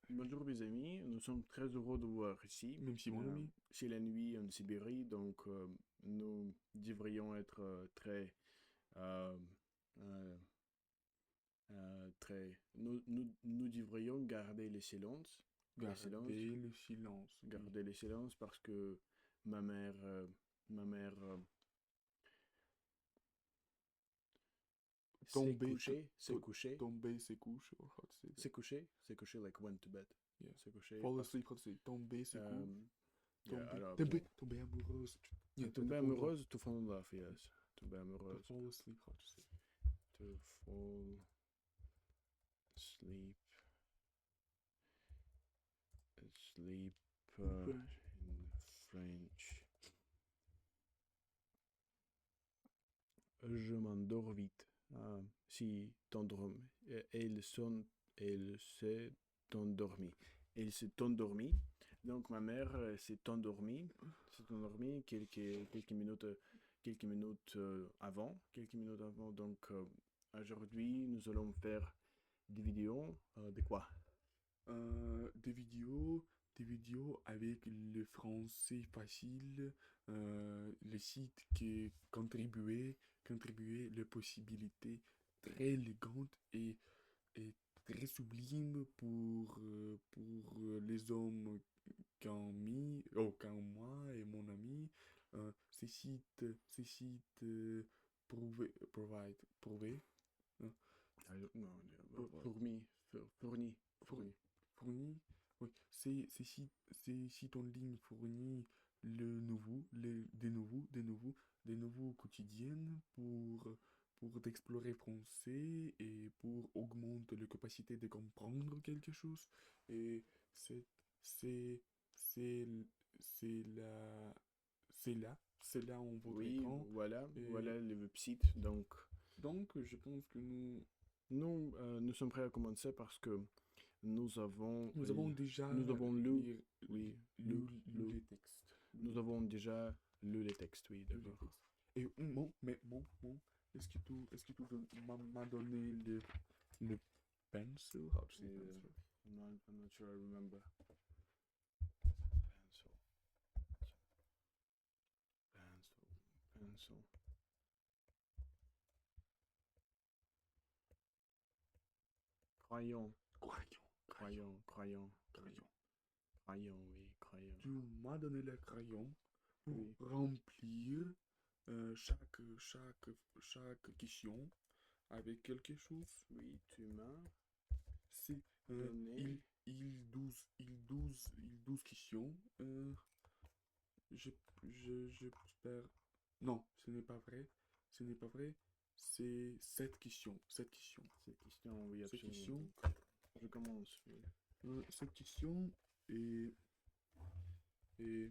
Bonjour mes amis, nous sommes très heureux de vous voir ici. Même si mon ami. C'est la nuit en Sibérie, donc nous devrions être euh, euh, nous devrions garder le silence, Gardez le silence, oui. garder le silence parce que ma mère, ma mère Tomber, s'est couchée, tomber, se couche, or how to say that. s'est couchée like went to bed, Yeah. s'est couchée Fall parce asleep, how to say. Tomber, se couche. euh, Tomber, alors tomber, bon, tomber amoureuse. Yeah, to tomber fall down. amoureuse, to fall in love, yes, tomber To amoureuse. fall asleep, how to say. To fall asleep, asleep French. in French. Je m'endors vite. Si t'endormes, elle s'est endormie. Elle s'est endormie. Donc ma mère s'est endormie quelques minutes avant, quelques minutes avant. Donc aujourd'hui, nous allons faire des vidéos de quoi? Des vidéos avec le français facile, les sites qui contribuaient les possibilités très élégantes et très sublimes pour les hommes qu'en moi et mon ami. Ces sites hein, Non, pro- four- fourni. fournit, oui, ces sites en ligne fournissent des nouveaux quotidiens pour d'explorer français et pour augmenter la capacité de comprendre quelque chose. Et c'est, c'est, c'est, c'est là, c'est là en votre Oui, écran. Et voilà le website. donc, je pense que Nous sommes prêts à commencer parce que nous avons, nous avons déjà nous avons lu, lu, oui, lu les textes. nous avons déjà lu les textes, oui, Lu les d'accord. textes. Et est-ce que tu m'as donné le pencil? How to say Euh, pencil? I'm not sure I remember. Pencil, pencil. Crayon, Crayon, crayon, crayon, crayon. oui, crayon. Tu m'as donné le crayon pour Oui, remplir chaque question avec quelque chose. oui, tu m'as C'est donné. il 12 questions. Je, j'espère. Non, ce n'est pas vrai. Ce n'est pas vrai. C'est 7 questions. 7 questions. Cette question, oui, 7 absolument. questions. Donc, je commence, oui. 7 questions. Et, et,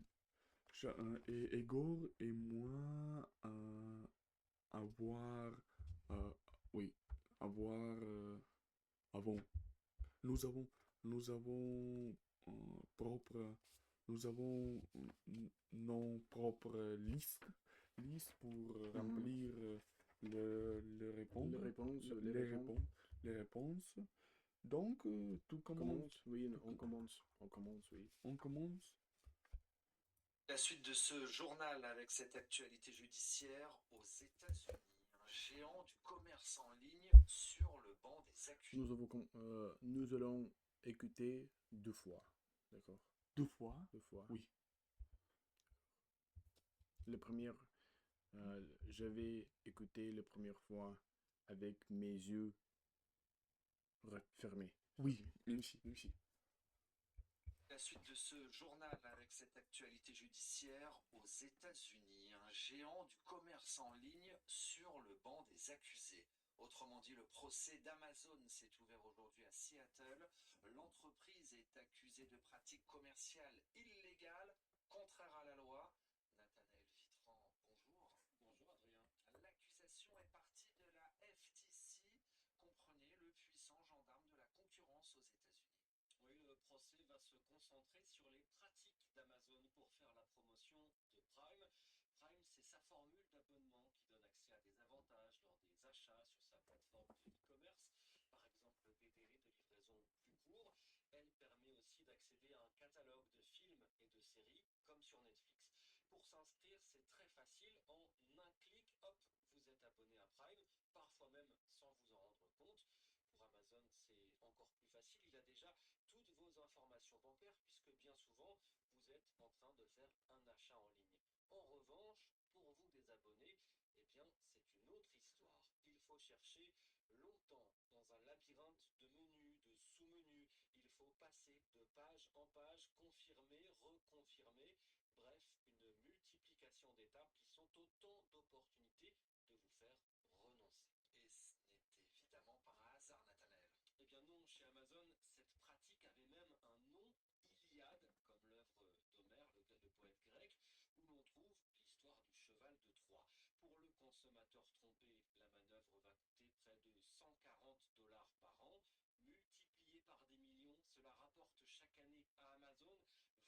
et Igor et moi avoir. euh, oui, avoir. Avant. Nous avons. Nous avons. euh, propre. Nous avons nos propres listes pour Mhm. remplir le Les répondre, réponses, les les réponses. réponses, les réponses. Donc, tout commence. Commence, oui, tout on co- commence. On commence, oui. on commence. La suite de ce journal avec cette actualité judiciaire aux États-Unis. Un géant du commerce en ligne sur le banc des accusés. Nous allons écouter deux fois. D'accord? 2 fois. Deux fois. Oui. La première, j'avais écouté la première fois avec mes yeux fermés. Oui, merci, merci. La suite de ce journal avec cette actualité judiciaire aux États-Unis. Un géant du commerce en ligne sur le banc des accusés. Autrement dit, le procès d'Amazon s'est ouvert aujourd'hui à Seattle. L'entreprise est accusée de pratiques commerciales illégales, contraires à la loi. Nathanaël Fitran, bonjour. Bonjour Adrien. L'accusation est partie de la FTC, comprenez le puissant gendarme de la concurrence aux États-Unis. Oui, le procès va se concentrer sur les pratiques d'Amazon pour faire la promotion de Prime. Prime, c'est sa formule d'abonnement qui donne accès à des avantages lors des achats sur sa plateforme de e-commerce. Par exemple, des délais de livraison plus courts. Elle permet séries comme sur Netflix. Pour s'inscrire, c'est très facile. En un clic, hop, vous êtes abonné à Prime, parfois même sans vous en rendre compte. Pour Amazon, c'est encore plus facile. Il a déjà toutes vos informations bancaires puisque bien souvent, vous êtes en train de faire un achat en ligne. En revanche, pour vous désabonner, eh bien, c'est une autre histoire. Il faut chercher longtemps dans un labyrinthe de menus, de sous-menus. Il faut passer de page en page, confirmer, reconfirmer. Bref, une multiplication d'étapes qui sont autant d'opportunités de vous faire renoncer. Et ce n'est évidemment pas un hasard, Nathanaël. Eh bien non, chez Amazon, cette pratique avait même un nom, Iliade, comme l'œuvre d'Homère, le poète grec, où l'on trouve l'histoire du cheval de Troie. Pour le consommateur trompé, la manœuvre va coûter près de 140 dollars par an. Multiplié par des millions, cela rapporte chaque année à Amazon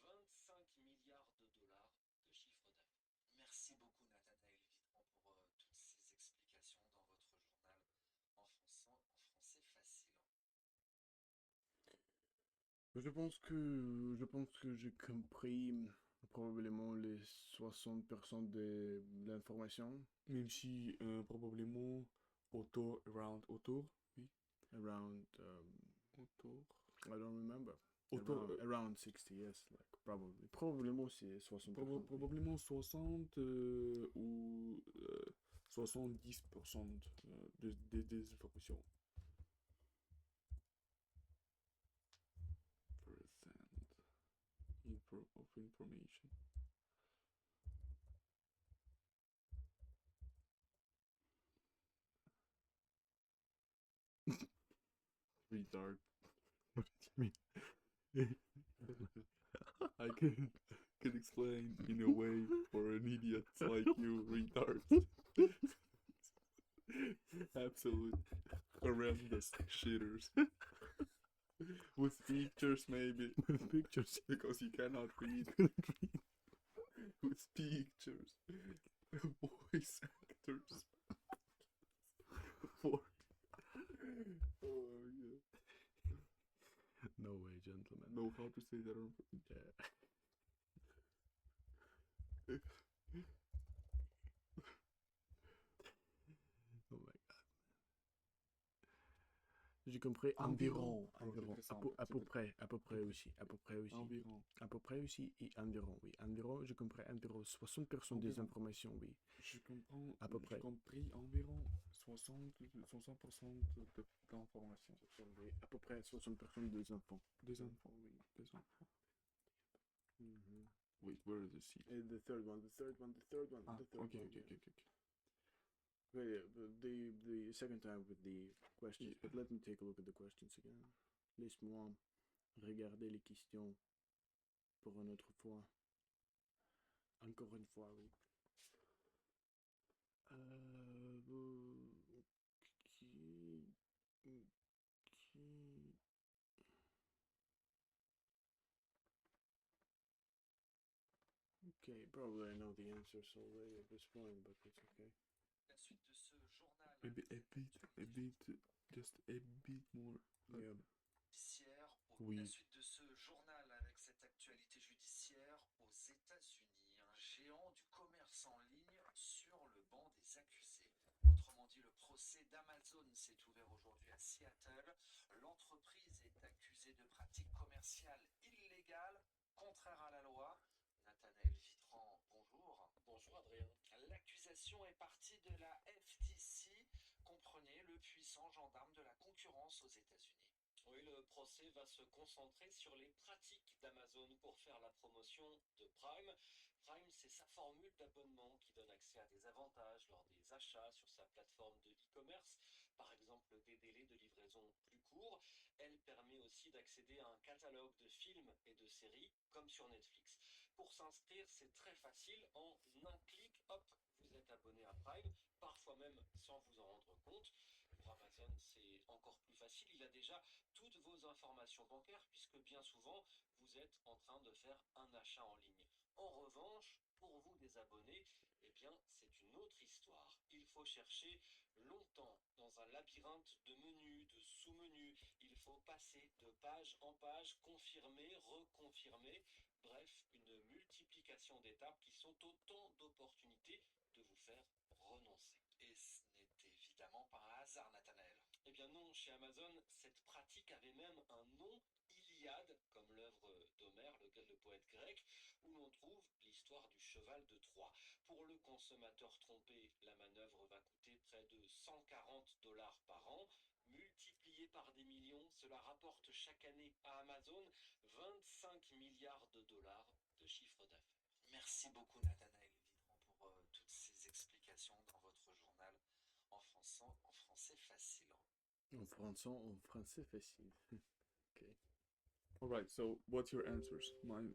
25 milliards de dollars de chiffre d'affaires. Merci beaucoup, Nathanaël Vitran, pour toutes ces explications dans votre journal en français facile. Je pense que j'ai compris probablement les 60% de l'information Même si probablement autour, oui, around, autour, I don't remember. autour, Around 60, yes, like probably. Probablement c'est 60%. probablement 60 ou 70% des informations. Percent of information. Retard. What do you mean? I can explain in a way for an idiot like you, retard. Absolute horrendous shitters. With pictures, maybe. With pictures. Because you cannot read. With pictures. Voice actors. For. Oh, yeah. No way, gentlemen. Know how to say that. Yeah. Oh my god. J'ai compris environ. À peu près aussi. Environ. À peu près aussi et environ, oui. Environ, je comprends environ 60% des Environ. informations, oui. Je comprends. À peu près. J'ai compris environ 60% d'informations. Oui, à peu près 60% des enfants. Des enfants, oui. Des enfants. Wait, where is the seat? And the third one. Ah, okay. Yeah, the second time with the questions. Yeah. But let me take a look at the questions again. Laisse-moi regarder les questions pour une autre fois. Encore une fois, oui. Okay, probably I know the answers already at this point, but it's okay. La suite de ce journal Maybe just a bit more. Yeah. judiciaire, Oui. la suite de ce journal avec cette actualité judiciaire aux États-Unis. Un géant du commerce en ligne sur le banc des accusés. Autrement dit, le procès d'Amazon s'est ouvert aujourd'hui à Seattle. L'entreprise est accusée de pratiques commerciales illégales, contraires à la loi. Nathanaël Vitran, bonjour. Bonjour Adrien. L'accusation est partie de la FTC, comprenez le puissant gendarme de la concurrence aux États-Unis. Oui, le procès va se concentrer sur les pratiques d'Amazon pour faire la promotion de Prime. Prime, c'est sa formule d'abonnement qui donne accès à des avantages lors des achats sur sa plateforme de e-commerce, par exemple des délais de livraison plus courts. Elle permet aussi d'accéder à un catalogue de films et de séries comme sur Netflix. Pour s'inscrire, c'est très facile. En un clic, hop, vous êtes abonné à Prime, parfois même sans vous en rendre compte. Pour Amazon, c'est encore plus facile. Il a déjà toutes vos informations bancaires puisque bien souvent, vous êtes en train de faire un achat en ligne. En revanche, pour vous désabonner, eh bien, c'est une autre histoire. Il faut chercher longtemps dans un labyrinthe de menus, de sous-menus. Il faut passer de page en page, confirmer, reconfirmer. Bref, une multiplication d'étapes qui sont autant d'opportunités de vous faire renoncer. Et ce n'est évidemment pas un hasard, Nathanaël. Eh bien non, chez Amazon, cette pratique avait même un nom, Iliade, comme l'œuvre d'Homère, le poète grec, où l'on trouve l'histoire du cheval de Troie. Pour le consommateur trompé, la manœuvre va coûter près de 140 dollars par an. Multiplié par des millions, cela rapporte chaque année à Amazon 25 milliards de dollars de chiffre d'affaires. Merci beaucoup, Nathanaël Vidran, pour toutes ces explications dans votre journal en français facile. En français facile. Okay. Alright, so what's your answers? Mine.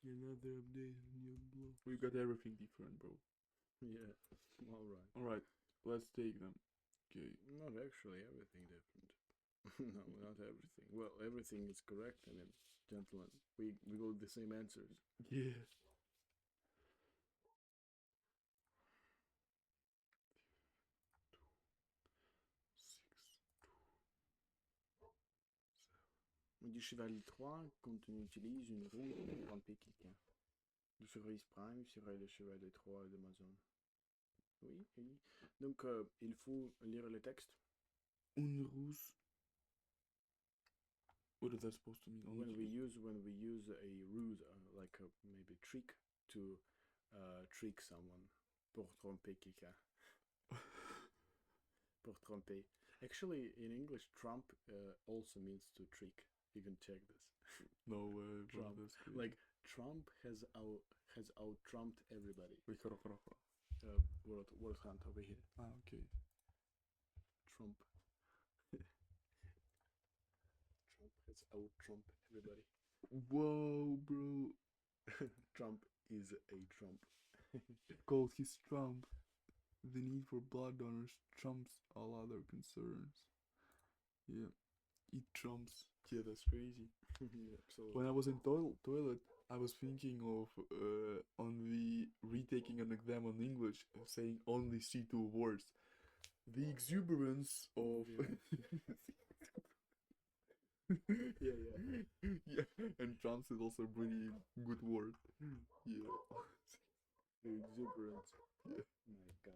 Another update on your blog. We got everything different, bro. Yeah, alright. Alright, let's take them. Okay. Not actually everything different. No, not everything. Well, everything is correct, and then, gentlemen, we got the same answers. Yeah. On dit chevalier 3 quand on utilise une roue pour grimper quelqu'un. Le service Prime serait le chevalier 3 d'Amazon. Oui, oui. Donc, il faut lire le texte. Une ruse. What is that supposed to mean? When we use a ruse, like a maybe trick to trick someone, pour tromper quelqu'un. Pour tromper. Actually, in English, trump also means to trick. You can check this. No way, bro. Trump. That's crazy. Like Trump has out-trumped everybody. Wait, hold on. Word hand over here. Ah, okay. Trump. Trump has out-trumped everybody. Whoa, bro. Trump is a Trump. Called his Trump. The need for blood donors trumps all other concerns. Yeah. It trumps. Yeah, that's crazy. Yeah, absolutely. When I was in toilet, I was thinking of on the retaking an exam on English, saying only C2 words. The exuberance of Yeah. yeah, and trumps is also a pretty good word. Yeah. The exuberance. Yeah. My God.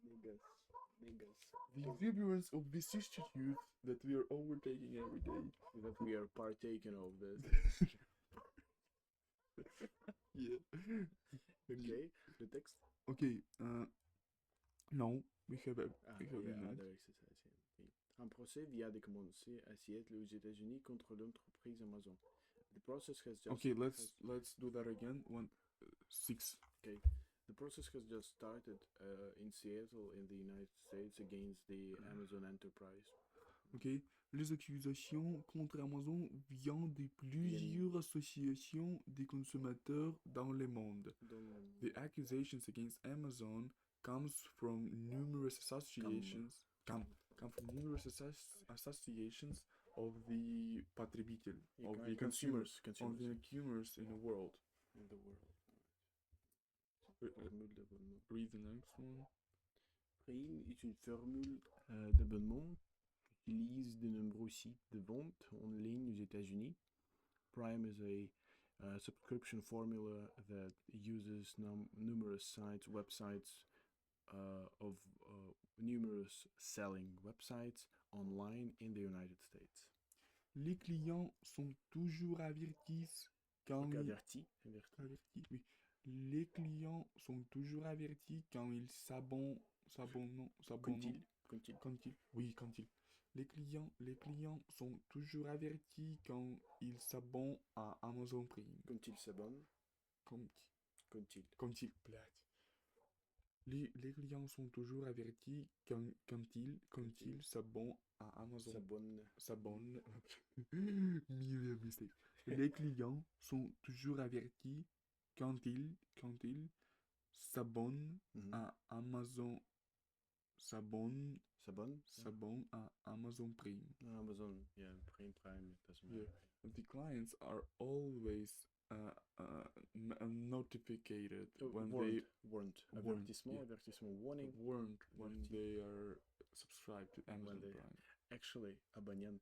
Niggas. The exuberance of vicissitude that we are overtaking every day. That we are partaking of this. Yeah. Okay, the text. Okay. No, we have Yeah, enough. other exercise. Okay. Un procès vient de commencer à Seattle aux États-Unis contre l'entreprise Amazon. The process has just Okay, let's do that again. 6. Okay. The process has just started in Seattle in the United States against the Amazon enterprise. Ok. Les accusations contre Amazon viennent de plusieurs associations des consommateurs dans le monde. The accusations against Amazon comes from numerous associations. Come from numerous associations of the потребитель, of the consumers, of the consumers in the world. Read the next one. Prime est une formule d'abonnement qui utilise de nombreux sites de vente en ligne aux États-Unis. Prime is a subscription formula that uses numerous websites of numerous selling websites online in the United States. Les clients sont toujours avertis quand Avertis. oui. Les clients sont toujours avertis quand ils s'abonnent. Les clients sont toujours avertis quand ils s'abonnent à Amazon Prime. Quand ils s'abonnent. Les clients sont toujours avertis quand ils s'abonnent à Amazon. S'abonnent. Million mistakes. Les clients sont toujours avertis quand ils s'abonnent à Amazon. S'abonnent à Amazon Prime. Amazon, yeah, Prime, it doesn't matter. Yeah. The clients are always notified when they warned when they are subscribed to Amazon Prime. Actually, abonnent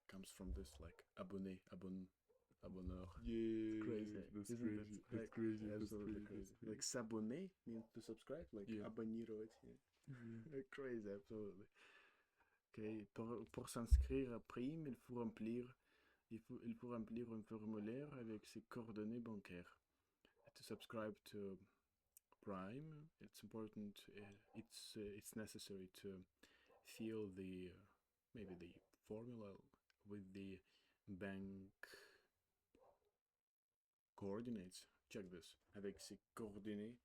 comes from this, like abonné, abonneurs. Yeah, Crazy, that's isn't crazy. it? That's Like, crazy. That's absolutely crazy. crazy. Like s'abonner means to subscribe, like Yeah. abonnir, right? Yeah. Like, crazy, absolutely. Ok, pour s'inscrire à Prime, il faut remplir un formulaire avec ses coordonnées bancaires. To subscribe to Prime, it's important. It's necessary to fill the maybe the formula with the bank coordinates. Check this. Avec ses coordonnées.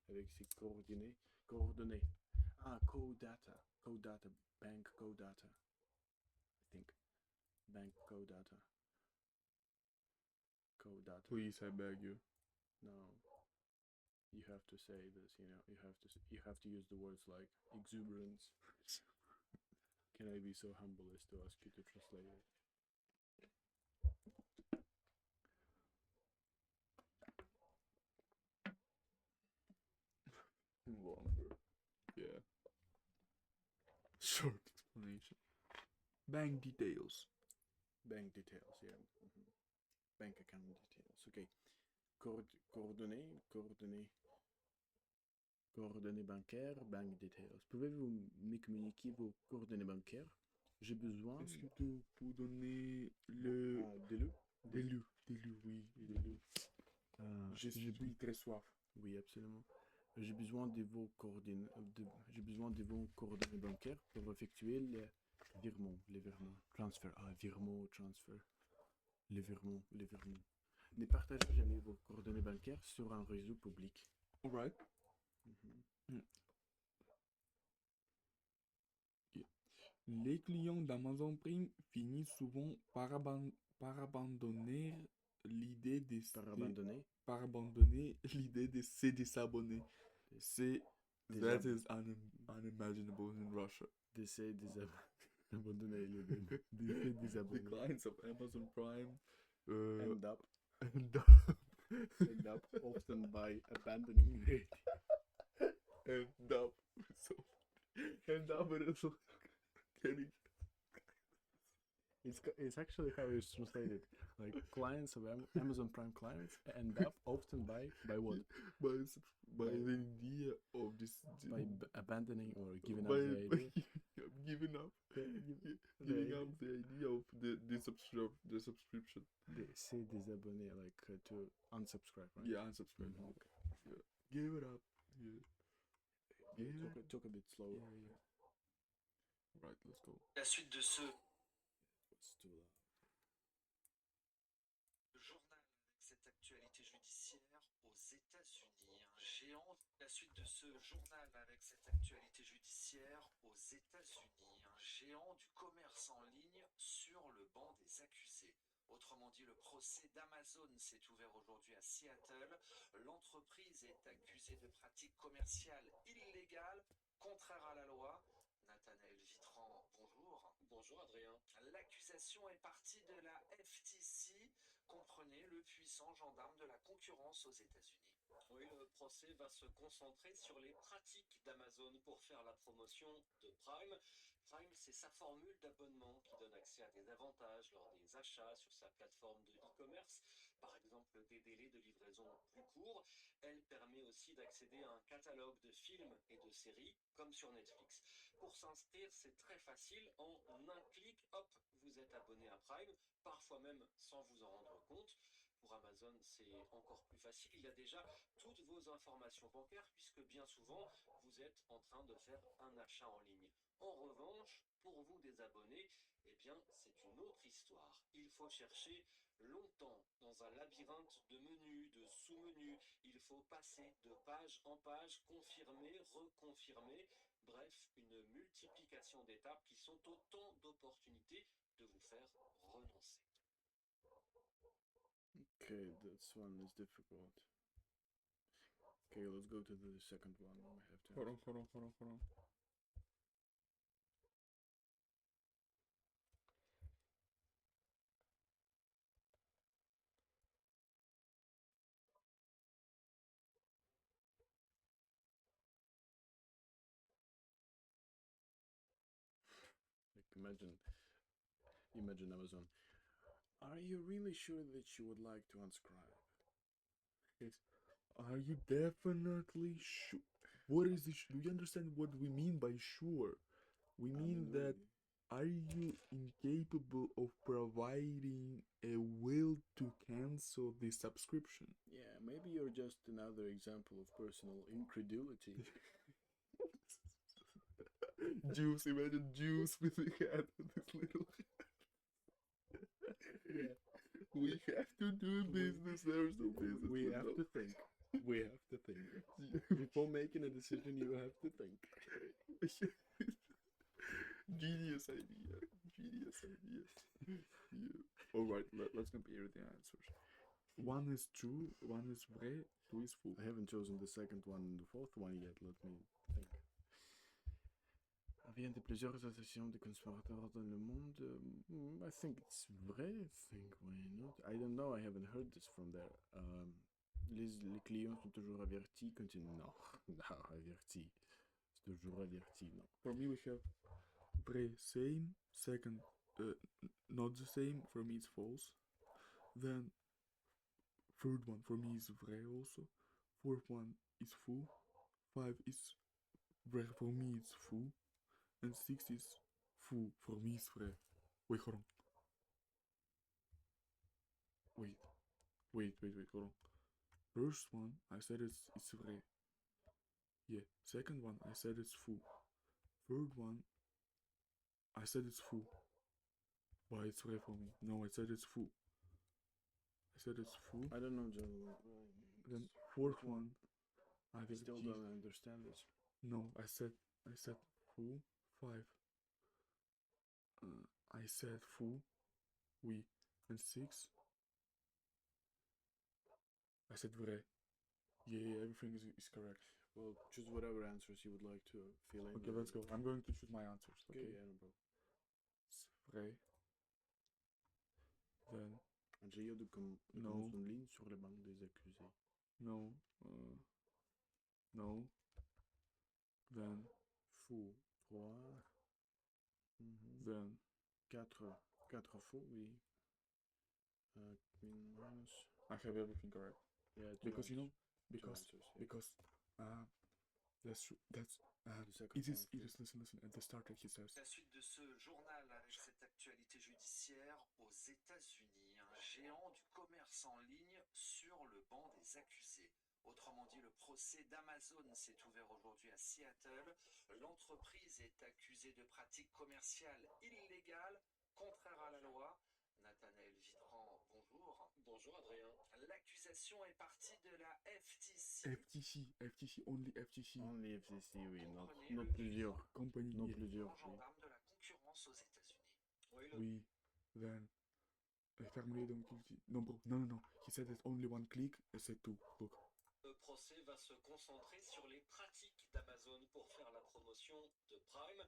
Ah, codata, bank codata. I think bank codata. Please, I beg you. No, you have to say this. You have to use the words like exuberance. Can I be so humble as to ask you to translate it? Longer. Yeah. Short explanation. Bank details. Bank details, yeah. Bank account details. Okay. Coordonnées bancaires, bank details. Pouvez-vous me communiquer vos coordonnées bancaires? J'ai besoin. Est-ce que tu peux donner le... Des loups? Des loups, oui, des loups. Je suis très soif. Oui, absolument. J'ai besoin de vos coordonnées, j'ai besoin de vos coordonnées bancaires pour effectuer les virements. Transfert. Transfert. Les virements. Ne partagez jamais vos coordonnées bancaires sur un réseau public. Alright. Les clients d'Amazon Prime finissent souvent par abandonner l'idée de Par abandonner l'idée de se désabonner. That is unimaginable in Russia. d'essayer d'abandonner l'idée. D'essayer The désabonner. clients of Amazon Prime End up end often by abandoning it. end up getting It's actually how it's translated. Like clients of Amazon Prime clients end up often by what? by the idea of this By abandoning or giving up by the idea. giving up giving up the idea of the subscription. C'est désabonner, like to unsubscribe, right? Yeah, unsubscribe. Okay. Yeah. Give it up. Yeah. Talk a bit slower. Yeah. Right, let's go. La suite de ce It's too loud. journal avec cette actualité judiciaire aux États-Unis. La suite de ce journal avec cette actualité judiciaire aux États-Unis. Un géant du commerce en ligne sur le banc des accusés. Autrement dit, le procès d'Amazon s'est ouvert aujourd'hui à Seattle. L'entreprise est accusée de pratiques commerciales illégales, contraires à la loi. Nathanaël Vitran, bonjour. Bonjour Adrien. L'accusation est partie de la FTC, comprenez le puissant gendarme de la concurrence aux États-Unis. Oui, le procès va se concentrer sur les pratiques d'Amazon pour faire la promotion de Prime. Prime, c'est sa formule d'abonnement qui donne accès à des avantages lors des achats sur sa plateforme de e-commerce, par exemple des délais de livraison plus courts. Elle permet aussi d'accéder à un catalogue de films et de séries, comme sur Netflix. Pour s'inscrire, c'est très facile. En un clic, hop, vous êtes abonné à Prime, parfois même sans vous en rendre compte. Pour Amazon, c'est encore plus facile. Il y a déjà toutes vos informations bancaires puisque bien souvent, vous êtes en train de faire un achat en ligne. En revanche, pour vous désabonner, eh bien, c'est une autre histoire. Il faut chercher longtemps dans un labyrinthe de menus, de sous-menus. Il faut passer de page en page, confirmer, reconfirmer. Bref, une multiplication d'étapes qui sont autant d'opportunités de vous faire renoncer. Okay, this one is difficult. Okay, let's go to the second one. I have to. Hold on. Like imagine Amazon. Are you really sure that you would like to unscribe? Yes. Are you definitely sure? What is this? Do you understand what we mean by sure? We mean that are you incapable of providing a will to cancel the subscription? Yeah, maybe you're just another example of personal incredulity. Juice, imagine Juice with the hat, this little Yeah. We have to do business. There's no business. We have to think. We have to think. Before making a decision, you have to think. Genius idea. Genius idea. Yeah. All right, let's compare the answers. One is true, one is vrai, two is faux. I haven't chosen the second one and the fourth one yet. Let me think. Vient de plusieurs associations de consommateurs dans le monde. I think it's vrai. I think why not? I don't know. I haven't heard this from there. Les clients sont toujours avertis quand ils... Non, non, avertis. C'est toujours averti, non. For me, we have vrai, same. Second, not the same. For me, it's false. Then, third one for me is vrai also. Fourth one is faux. 5 is vrai. For me, it's faux. And 6 is faux. For me, it's vrai. Wait, hold on. Wait, hold on. First one, I said it's vrai. Yeah. Second one, I said it's faux. Third one, I said it's faux. Why it's vrai for me? No, I said it's faux. I said it's faux. I don't know, John. Then fourth one, I Still don't understand this. No, I said faux. 5. I said faux. Oui. And 6. I said vrai. Yeah, everything is correct. Well, choose whatever answers you would like to fill in. Okay, let's go. I'm going to choose my answers. Okay. Yeah, no problem. It's vrai. Then J'ai de No. une ligne sur le banc des accusés. no. No. Then Faux. 3. then 4 faux, oui. Minus. I have everything correct. Yeah, Because you know, two because answers, yeah. because that's true. That's The second it is one, it is listen. At the start he says La suite de ce journal avec cette actualité judiciaire aux États-Unis, un géant du commerce en ligne sur le banc des accusés. Autrement dit, le procès d'Amazon s'est ouvert aujourd'hui à Seattle. L'entreprise est accusée de pratiques commerciales illégales, contraires à la loi. Nathanaël Vitran, bonjour. Bonjour Adrien. L'accusation est partie de la FTC. FTC only FTC Only FCC, oui, non, Comprenez, non le plusieurs. company. Non Yeah. plusieurs, grand oui. gendarme de la concurrence aux États-Unis. Oui, Oui. Then fermez donc non bro no. He said that only one click. I said two. Look. Le procès va se concentrer sur les pratiques d'Amazon pour faire la promotion de Prime.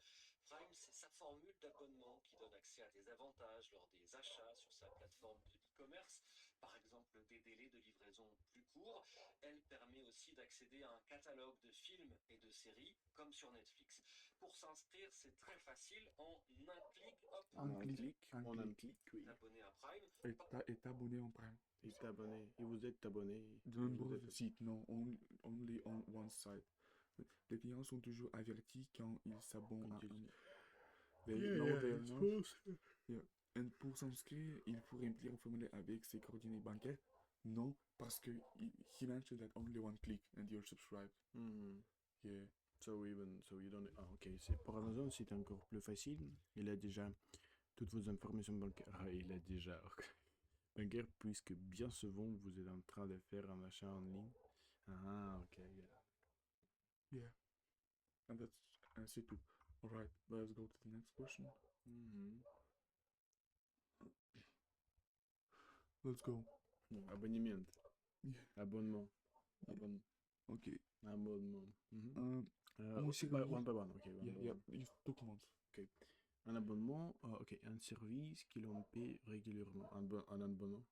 Prime, c'est sa formule d'abonnement qui donne accès à des avantages lors des achats sur sa plateforme de e-commerce. Par exemple, des délais de livraison plus courts. Elle permet aussi d'accéder à un catalogue de films et de séries, comme sur Netflix. Pour s'inscrire, c'est très facile. En un clic, hop, Un En clic, clic, un en clic. un clic, oui. abonné à Prime. Est abonné en Prime. Il est abonné. Et vous êtes abonné. De nombreux sites, non, only on one side. Les clients sont toujours avertis quand ils s'abonnent à un. They know they are not. Yeah. Et pour s'inscrire, il faut remplir un formulaire avec ses coordonnées bancaires. Non, parce que he mentioned that only one click and you're subscribed. Yeah. So you don't... Ah, ok. Pour Amazon, c'est encore plus facile. Il a déjà toutes vos informations bancaires. Ah, il a déjà... bancaires, puisque bien souvent, vous êtes en train de faire un achat en ligne. Ah, ok. Yeah. And c'est tout. Alright, let's go to the next question. Let's go. Abonnement. Yeah. Abonnement. Ok. Abonnement. Aussi, One by one. Ok. Yeah, you took months. Ok. Un abonnement, ok. Un service que l'on paie régulièrement. Un abonnement.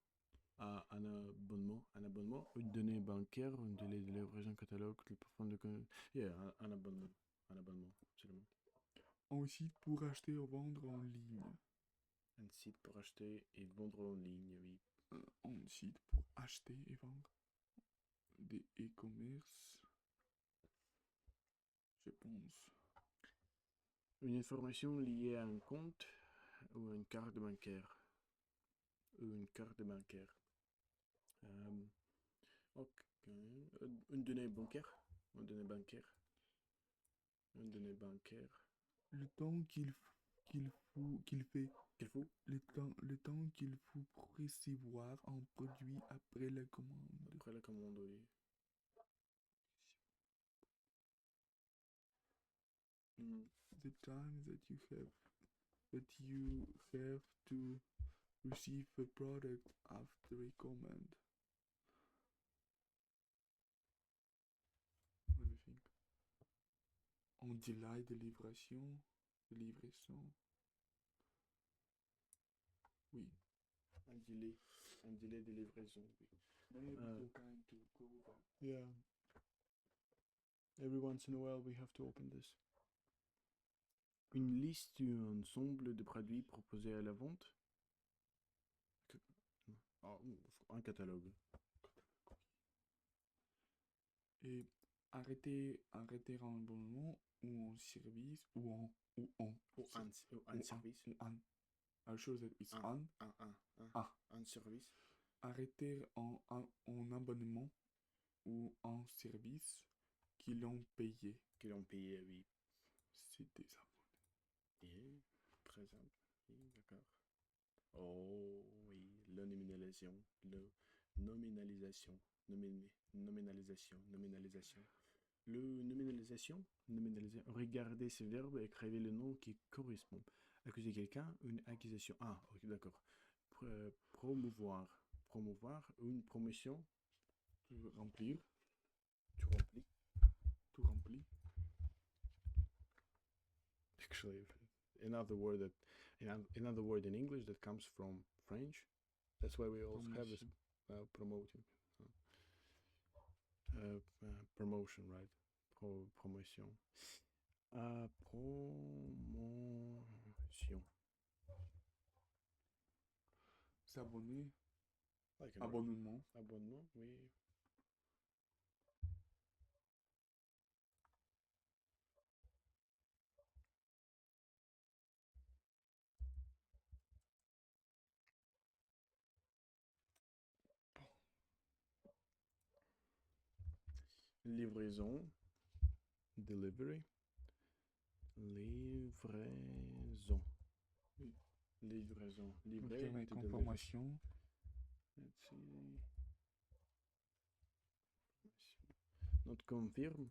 Un abonnement. Une donnée bancaire, une délai de livraison catalogue, le parfum de... Yeah, un abonnement. Un abonnement, absolument. Un site pour acheter ou vendre en ligne. Un site pour acheter et vendre en ligne, oui. Un site pour acheter et vendre. Des e-commerce. Je pense. Une information liée à un compte ou une carte bancaire. Une carte bancaire. Ok. Une donnée bancaire. Une donnée bancaire. Une donnée bancaire. Le temps qu'il fait, Qu'il faut le temps qu'il faut pour recevoir un produit après la commande. après la commande, oui. The time that you have to receive a product after a command. Let me think. On delay de livraison. Oui. Un délai de livraison, oui. Maybe Uh, you're going to go back. Yeah. Every once in a while, we have to open this. Une liste ou ensemble de produits proposés à la vente. Un catalogue. Et arrêter un abonnement ou un service ou un service. I'll show that it's Un service. Arrêter un abonnement ou un service qu'ils ont payé. Qu'ils ont payé, oui. C'est des abonnés. Très simple. Oui, d'accord. Oh, oui. La nominalisation. Nominalisation. Regardez ce verbe et écrivez le nom qui correspond. Accuser quelqu'un, une accusation. Ah, ok, d'accord. Promouvoir. Promouvoir une promotion. Remplir. Tu remplis. Tout rempli. Actually, another word in English that comes from French. That's why we also have this promoting. Promotion, right? Promotion. Promotion. S'abonner. Like Abonnement. Abonnement, oui. Livraison. Delivery. Livraison. Oui. Livraison. Livrer avec information. Let's see. Not confirm.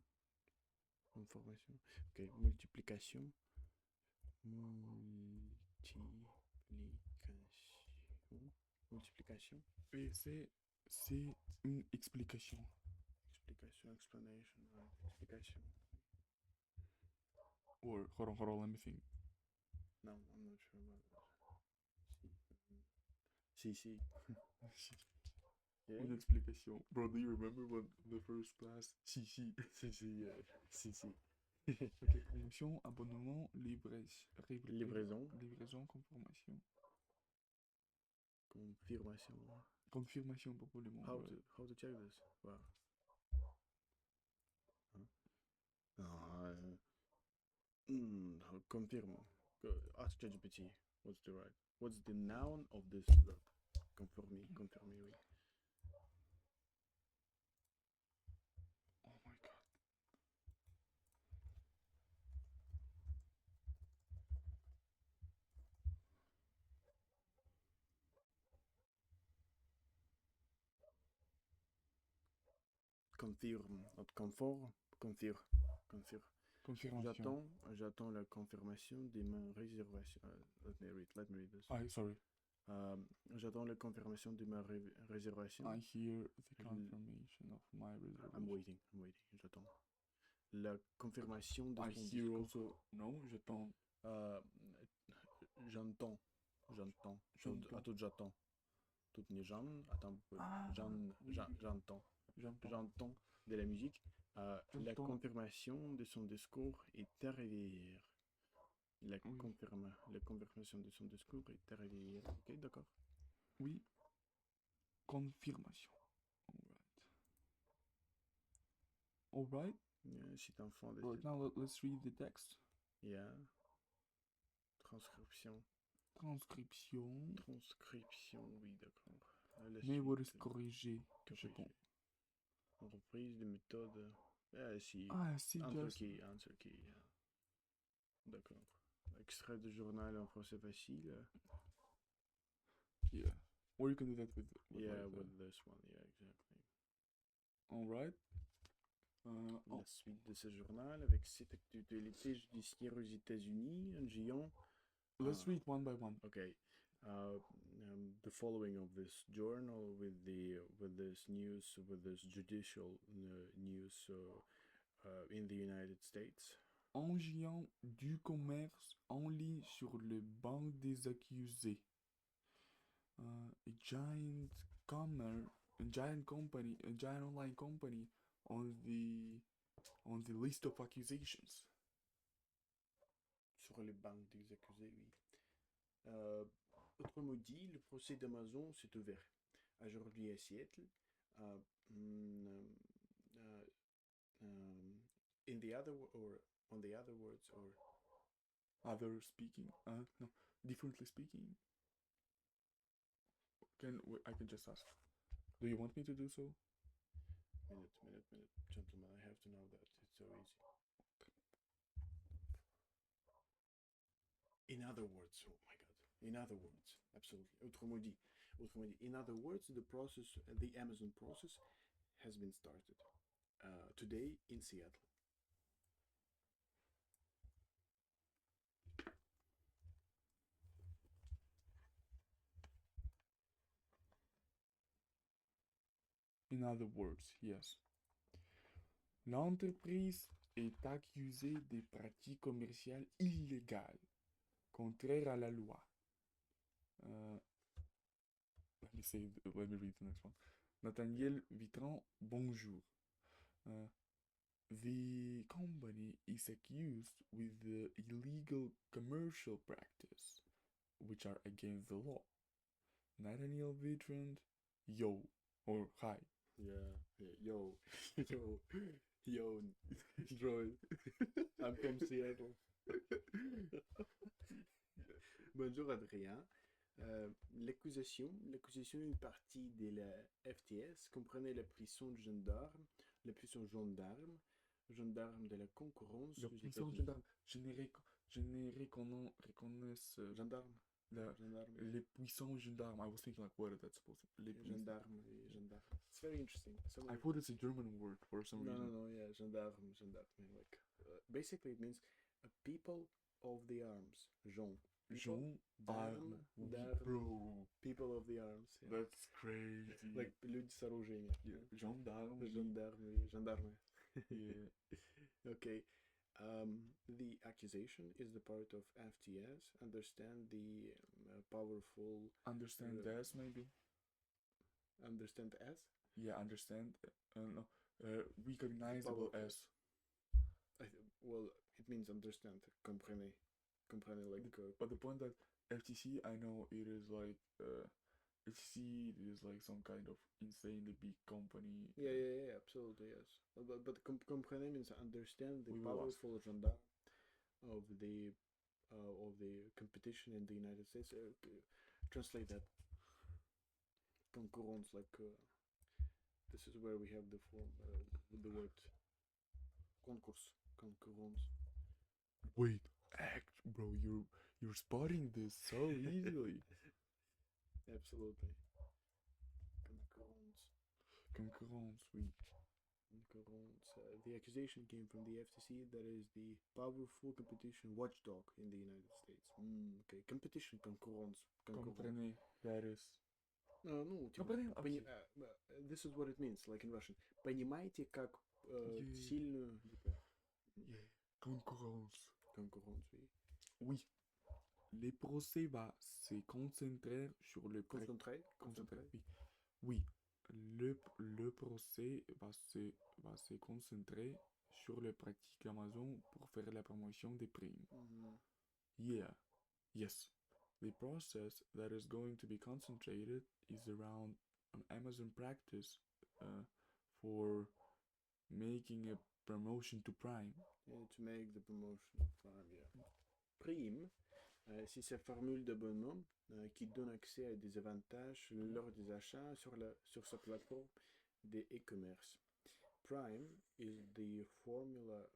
Information. Ok, multiplication. Multiplication. Et c'est une explication. Explanation, right? Explication. Or, hold on, let me think. No, I'm not sure about that. Si. Yeah. Une explication. Bro, do you remember when the first class? Si. Ok, promotion, abonnement, livraison, confirmation. Confirmation, probablement. How to check this? Wow. Confirm. Ask ChatGPT. What's the noun of this verb? Confirmer, oui. Oh my god. Confirme, not confort, confirme. Confirmation. J'attends la confirmation de ma réservation. Let me read this. Sorry. J'attends la confirmation de ma réservation. I hear the confirmation of my reservation. I'm waiting. J'attends. La confirmation de I ton hear discours. also. No, j'attends. J'entends. J'attends. Toutes les gens attendent. J'entends de la musique. La confirmation de son discours est arrivée hier. La, Oui. la confirmation de son discours est arrivée hier. Ok, d'accord. Oui. Confirmation. Alright. C'est un fond de... Right now, let's read the text. Yeah. Transcription. Transcription. Transcription, oui, d'accord. Mais what is corrigé, je corrigé. pense. Reprise de méthode. Si. Ah, c'est Answer just... key, answer key. D'accord. Extrait de journal en français facile. Yeah. Or you can do that with Yeah, like, with this one, yeah, exactly. Alright. La suite de ce journal avec cette actualité judiciaire aux États-Unis, un géant. Let's read one by one. Okay. The following of this journal with this news with this judicial news in the United States. Un géant du commerce en ligne sur le banc des accusés. A giant online company on the list of accusations. Sur les bancs des accusés, oui. Autrement dit, le procès d'Amazon s'est ouvert aujourd'hui à Seattle. In the other or on the other words or Other speaking, no, differently speaking. I can just ask. Do you want me to do so? Minute, gentlemen. I have to know that. It's so easy. In other words, oh my god. In other words, absolutely. Autrement dit. In other words, the Amazon process has been started today in Seattle. In other words, yes. L'entreprise est accusée de pratiques commerciales illégales, contraires à la loi. Let me read the next one. Nathaniel Vitran, bonjour. The company is accused with the illegal commercial practice, which are against the law. Nathaniel Vitran, yo, or hi. Yeah, yo, Joel. I'm from Seattle. Bonjour Adrien. L'accusation d'une partie de la FTS comprenait la puissance gendarme de la concurrence. La puissance gendarme, je reconnaisse Gendarme. les puissants gendarmes. I was thinking like, what is that supposed to be? Gendarme. It's very interesting. I thought it's a German word for some reason. No, yeah, gendarme. Like, basically it means people of the arms. D'armes, bro. People of the arms. Yeah. That's crazy. Like люди с оружием. Yeah. Gendarme. Gendarme. Yeah. Okay. The accusation is the part of FTS. Understand the powerful. Understand as maybe. Understand as. Yeah, understand. No. Recognizable as. Well, it means understand. Comprenez like. But the point that FTC, I know it is like FTC is like some kind of insanely big company. Yeah, absolutely, yes. But comprenez means understand the We will powerful agenda of the competition in the United States. Translate that. Concurrence, like this is where we have the form, the word concurrence. Wait, bro, you're spotting this so easily. Absolutely. Concurrence, oui. Concurrence. The accusation came from the FTC, that is the powerful competition watchdog in the United States. Okay, competition, concurrence. Comprenez, that is. Ну, типа, this is what it means, like in Russian. Понимаете, как сильную... Yeah. Concurrence, oui. Oui. Le procès va se concentrer sur le... Concentrer. Oui. Oui. Le procès va se concentrer sur les pratiques Amazon pour faire la promotion des primes. Yeah, yes. The process that is going to be concentrated is around an Amazon practice uh, for making a promotion to Prime. Yeah, to make the promotion of Prime, yeah. Prime, c'est sa formule d'abonnement qui donne accès à des avantages lors des achats sur sa plateforme de e-commerce. Prime is the formula.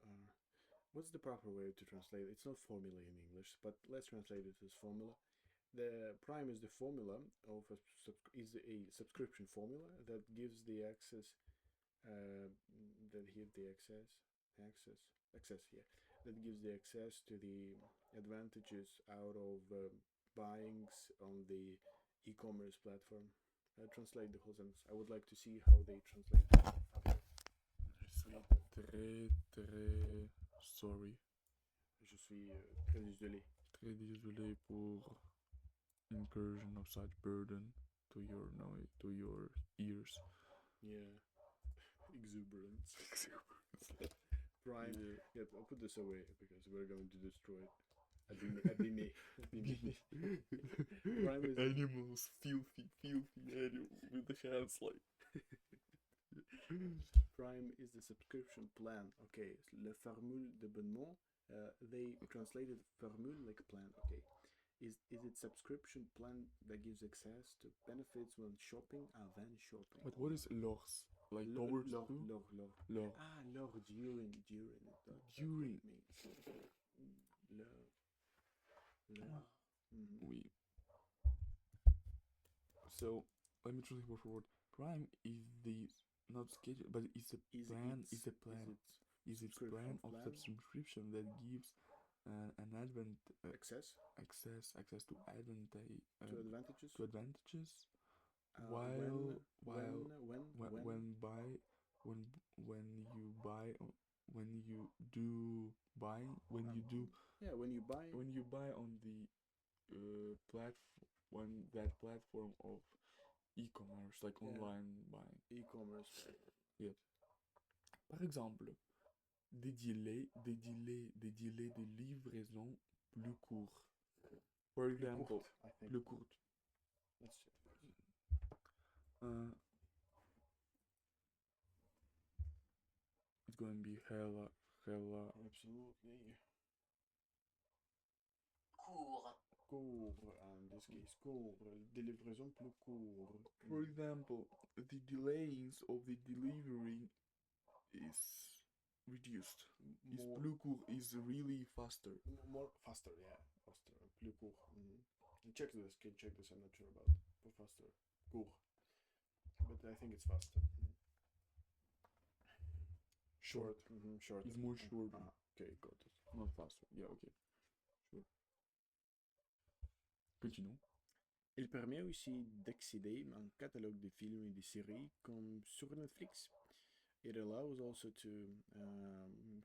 What's the proper way to translate it? It's not formula in English, but let's translate it as formula. The Prime is the formula of is a subscription formula that gives the access that give the access yeah that gives the access to the advantages out of buyings on the e-commerce platform. Translate the whole sentence. I would like to see how they translate. Très, très sorry. Je suis très désolé. Très désolé pour incursion of such burden to your ears. Yeah. Exuberance. Prime. Yeah, I'll put this away because we're going to destroy it. Abîmer. Prime is animals, filthy animals with the hands like. Prime is the subscription plan. Okay, la formule d'abonnement. They translated formule like plan. Okay, is it subscription plan that gives access to benefits when shopping? Avant shopping. But what is lors? Like towards lors, to? lors. Ah, lors, during. During. Oui. So let me translate word for word. Prime is the not schedule, but it's a plan. It's a plan. Is it plan of subscription that gives an access to advantages to advantages while when you buy on the platform of e-commerce, like online buying. E-commerce. Yes. Par exemple, des délais de livraison plus courts. For example, plus courtes. Let's check. It's going to be hella. Absolutely. Court, in this case, court. Livraison plus court. For example, the delays of the delivery is reduced. Is plus court is really faster. More faster, yeah. Faster. Plus court. Check this. I'm not sure about faster. Court. But I think it's faster. Short. Short. It's more short. Okay, got it. Not faster. Yeah, okay. Sure. Continuons. Il permet aussi d'accéder à un catalogue de films et de séries comme sur Netflix. It allows also to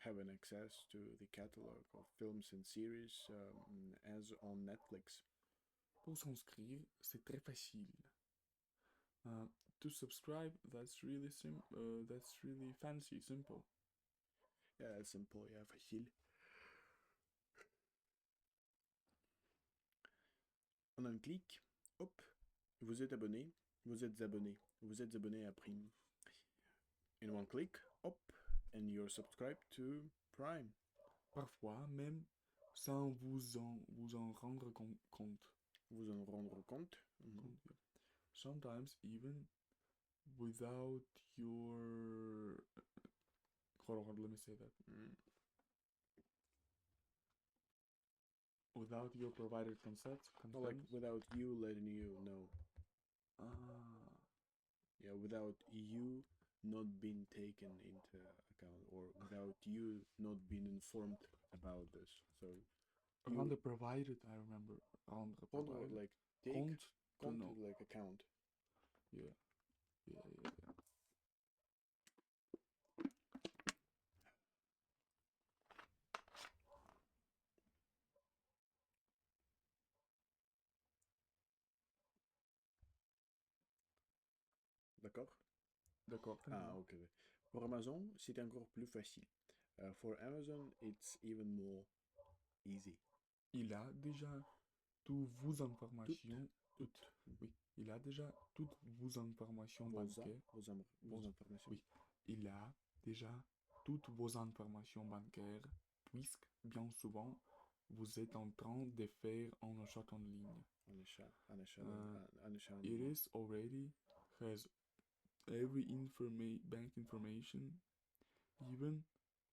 have an access to the catalog of films and series as on Netflix. Pour s'inscrire, c'est très facile. To subscribe, that's really fancy, simple. Yeah, simple, yeah, facile. En un clic, hop, vous êtes abonné à Prime. In one click, hop, and you're subscribed to Prime. Parfois, même sans vous en rendre compte. Vous en rendre compte. Sometimes even without your... Hold on, let me say that. Without your provided consent? Like without you letting you know. Yeah, without you not being taken into account, or without you not being informed about this. So Rendre provided, I remember. Rendre provided. Like take compte like account. Yeah. D'accord. Ah, ok. Pour Amazon, c'est encore plus facile. For Amazon, it's even more easy. il a déjà toutes vos informations. Toutes. Oui, il a déjà toutes vos informations bancaires. Vos informations. Oui, il a déjà toutes vos informations bancaires, puisque bien souvent, vous êtes en train de faire un achat en ligne. Un achat en It ligne. is already has every bank information, even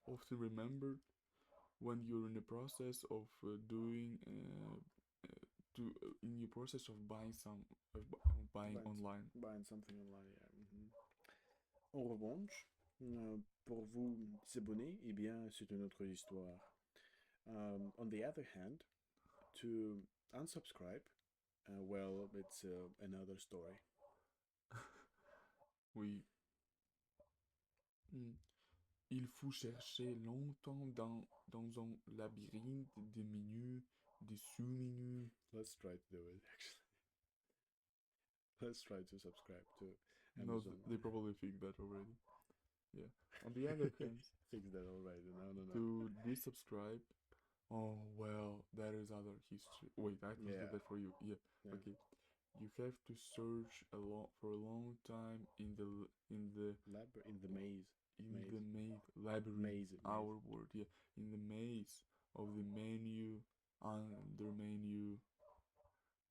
often remembered when you're in the process of in your process of buying online. Buying something online, yeah. Mhm. En revanche, pour vous abonner, eh bien, c'est une autre histoire. On the other hand, to unsubscribe, well, it's another story. Oui. Hmm. Il faut chercher longtemps dans un labyrinthe de menus, de sous-menus. Let's try to do it, actually. Let's try to subscribe to No, Amazon. they probably fixed that already. Yeah. On the other hand, Fix that already. No. to desubscribe, oh well, that is other history. Wait, I translate Yeah. that for you. Yeah. Yeah. Okay. You have to search for a long time in the In the maze. labyrinth. Maze. Our word, yeah, in the maze of the menu, under menu.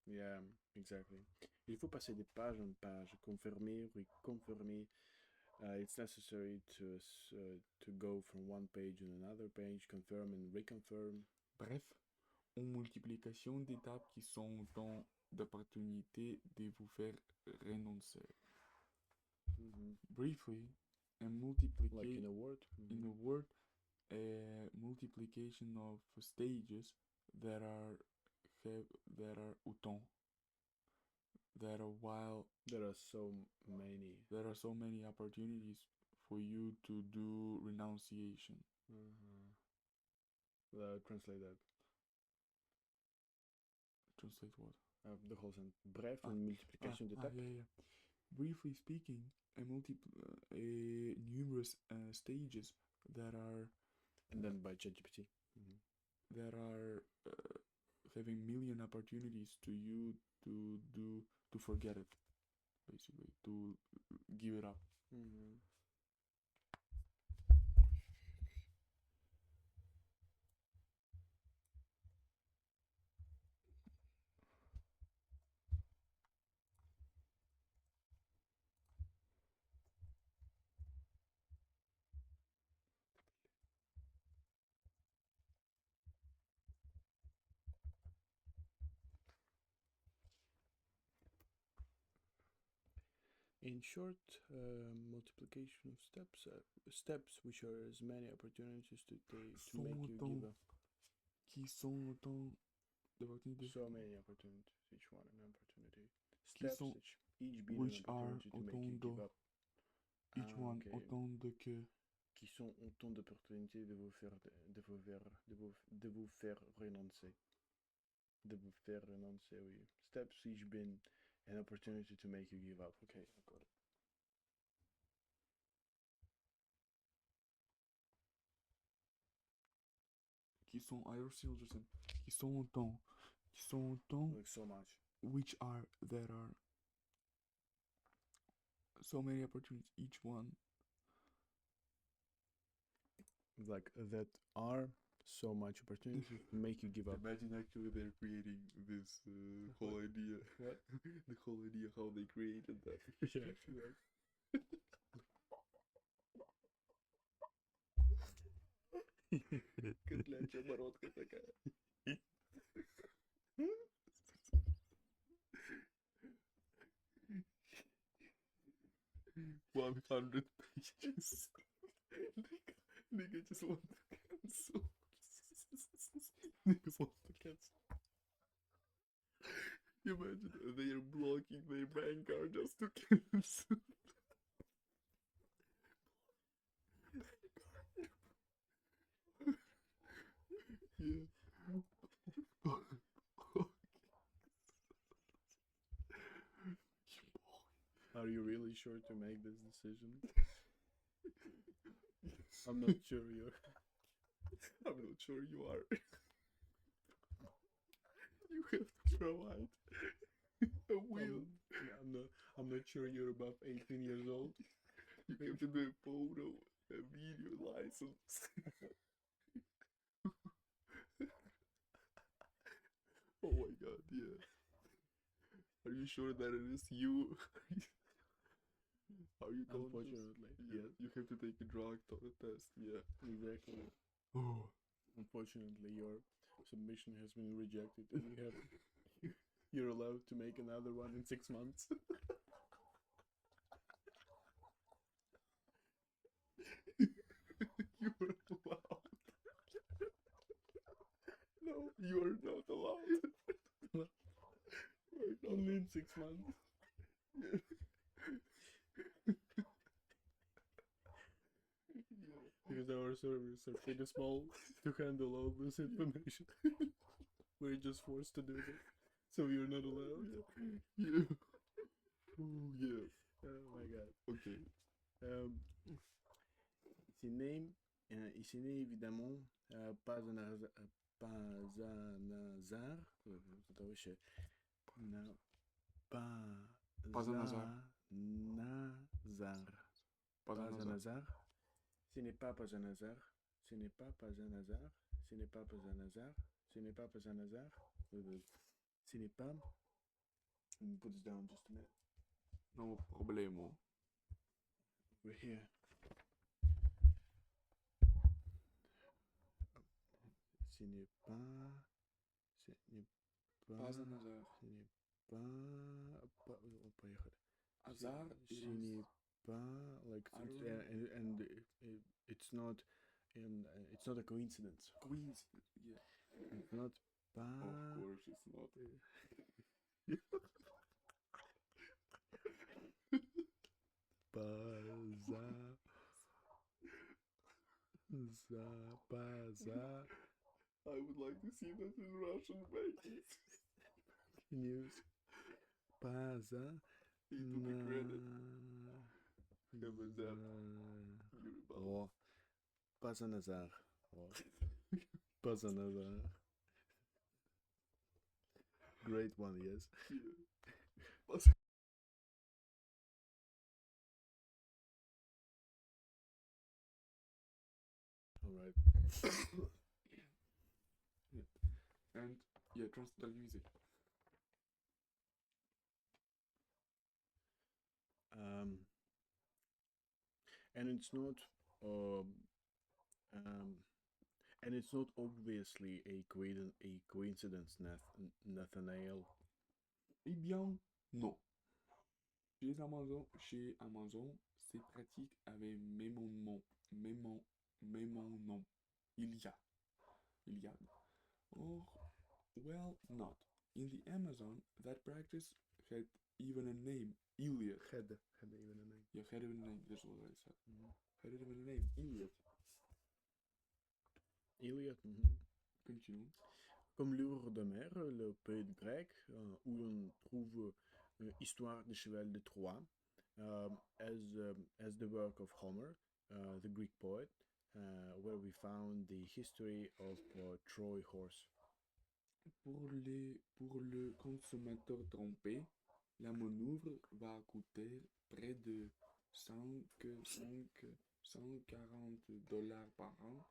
Yeah, exactly. Il faut passer de page en page, confirmer, reconfirmer. It's necessary to go from one page to another page, confirm and reconfirm. Bref, une multiplication d'étapes qui sont autant d'opportunités de vous faire renoncer. Mm-hmm. Briefly, a Like in a word. in a word, a multiplication of stages that are autant. There are so many opportunities for you to do renunciation. Translate that. Translate what? The whole sentence. Bref, une multiplication d'étapes. Yeah. Briefly speaking, numerous stages that are. And then by ChatGPT. That are having million opportunities to you to forget it, basically, to give it up. In short, multiplication of steps which are as many opportunities to make you give up. Qui sont autant d'opportunités. So many opportunities, each one an opportunity. Steps each being which an opportunity to make you give up. Each one autant de que. Qui sont autant d'opportunités de vous faire renoncer. De vous faire renoncer, oui. Steps each being an opportunity to make you give up. Okay, I got it. Qui sont qui sont autant. Like so much. Which are there are so many opportunities, each one. Like that are so much opportunities to make you give up. Imagine actually they're creating this whole idea. What? The whole idea how they created that. Котляча бородка такая. 100 pages. Nigga just want to cancel. Nigga want to cancel. You imagine they are blocking their bank card just to cancel. Yeah. Are you really sure to make this decision? I'm not sure you are. I'm not sure you are. You have to provide a will. I'm not sure you're above 18 years old. You have to do a photo, a video license. Oh my god, yeah. Are you sure that it is you? Are you conscious? Unfortunately, Yeah, you have to take a drug test, yeah. exactly. Oh. Unfortunately, your submission has been rejected, and you're allowed to make another one in 6 months. You are allowed. No, you are not allowed. Only in 6 months. Because our servers are pretty small to handle all this information. We're just forced to do this, so you're not allowed. Yeah. Oh yeah. Oh my god. Ok. Ici n'est évidemment pas un hasard. Pas un hasard. Pas un hasard. Pas Pas un un hasard. hasard. Ce n'est pas un hasard. Ce n'est pas un hasard. Ce n'est pas un hasard. Ce n'est pas un hasard. Ce n'est pas. Let me put this down just a minute. No problemo. We're here. Ce n'est pas. Ce n'est pas. Pas un hasard. Ce n'est pas. On peut y aller. Hasard Ce is... n'est pas like I don't know. and it's not it's not a coincidence. Coincidence, yeah. It's not pas. Of course it's not. I would like to see that in Russian, maybe. News. Паза. It would be credit. Have a zap. О. Пазаназар. Pazanazar. Great one, yes. Yeah. Alright. Yeah. And yeah, transcendental music. And it's not and it's not obviously a coincidence, Nathaniel. Eh bien, non. Chez Amazon, ces pratiques avaient même mon nom. Même mon nom. Il y a. Or, well, not. In the Amazon, that practice had even a name. Iliad. Had even a name. Yeah, had even a name. That's what I said. Mhm. Had even a name. Iliad. Iliad. Continue. Comme livre d'Homère, le poète grec, où on trouve Histoire du cheval de Troie, as the work of Homer, the Greek poet, where we found the history of Troy horse. Pour le consommateur trompé, la manœuvre va coûter près de 140 dollars par an,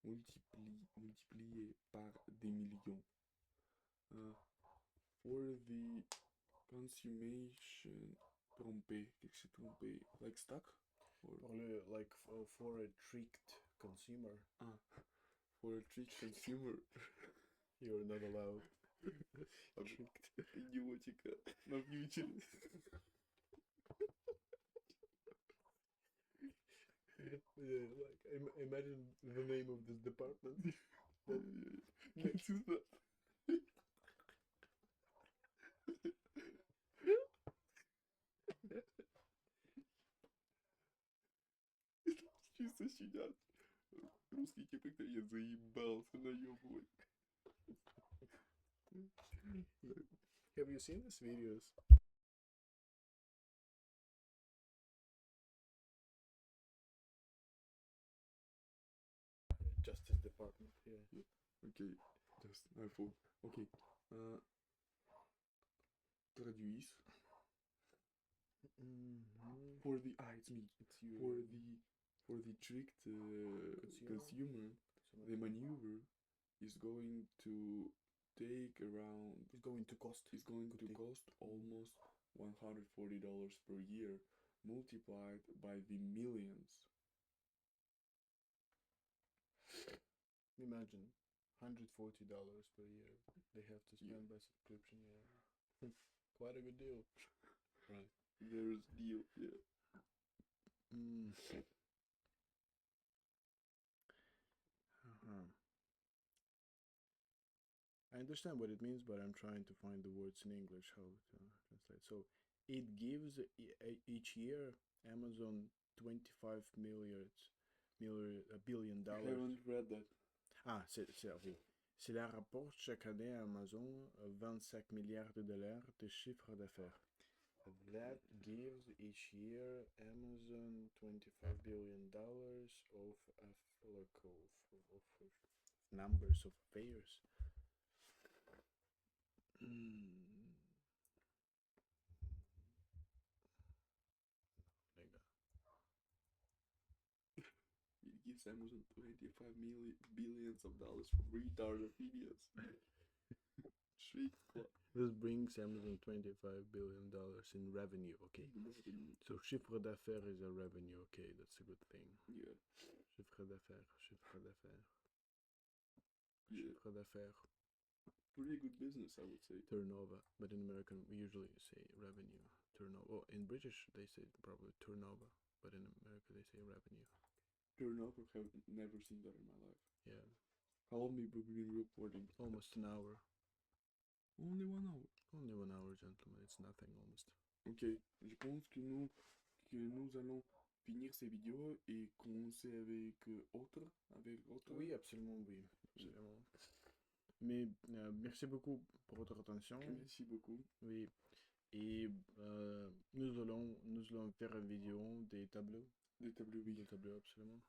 multiplié par des millions. For the consummation trompé, qu'est-ce que c'est trompé? Like stock? For a tricked consumer. For a tricked consumer. You're not allowed. Tricked. Идиотика. На фьючере. Imagine the name of this department. Next is that. Чисто щадят. Русский КПК, я заебался наебывать. Have you seen these videos? Justice Department, yeah. Okay, just my fault. Okay, traduise. Mhm. For the it's me. It's you. For the tricked consumer, the maneuver is going to take around. It's going to cost. Is going to cost almost $140 per year, multiplied by the millions. Imagine, $140 per year they have to spend by subscription. Yeah, quite a good deal. Right. There's deal. Yeah. Uh-huh. I understand what it means, but I'm trying to find the words in English how to translate. So it gives each year Amazon 25 billion I dollars. haven't read that. Ah, oui. Cela rapporte chaque année à Amazon 25 milliards de dollars de chiffre d'affaires. That gives each year Amazon $25 billion of numbers of affairs. Like that. It gives Amazon 25 billions of dollars for retarded videos. This brings Amazon $25 billion in revenue, okay? So chiffre d'affaires is a revenue, okay, that's a good thing. Yeah. Chiffre d'affaires. Yeah. Chiffre d'affaires. Pretty good business, I would say. Turnover, but in American we usually say revenue. Turnover. Oh, in British they say probably turnover, but in America they say revenue. Turnover, have never seen that in my life. Yeah. How long have we been reporting? Almost an hour. Only 1 hour. Only 1 hour, gentlemen. It's nothing almost. Ok, je pense que nous allons finir ces vidéos et commencer avec autre. Oui, absolument, oui. Absolument. Mais merci beaucoup pour votre attention. Merci beaucoup. Oui. Et nous allons faire une vidéo des tableaux. Des tableaux, oui. Des tableaux, absolument.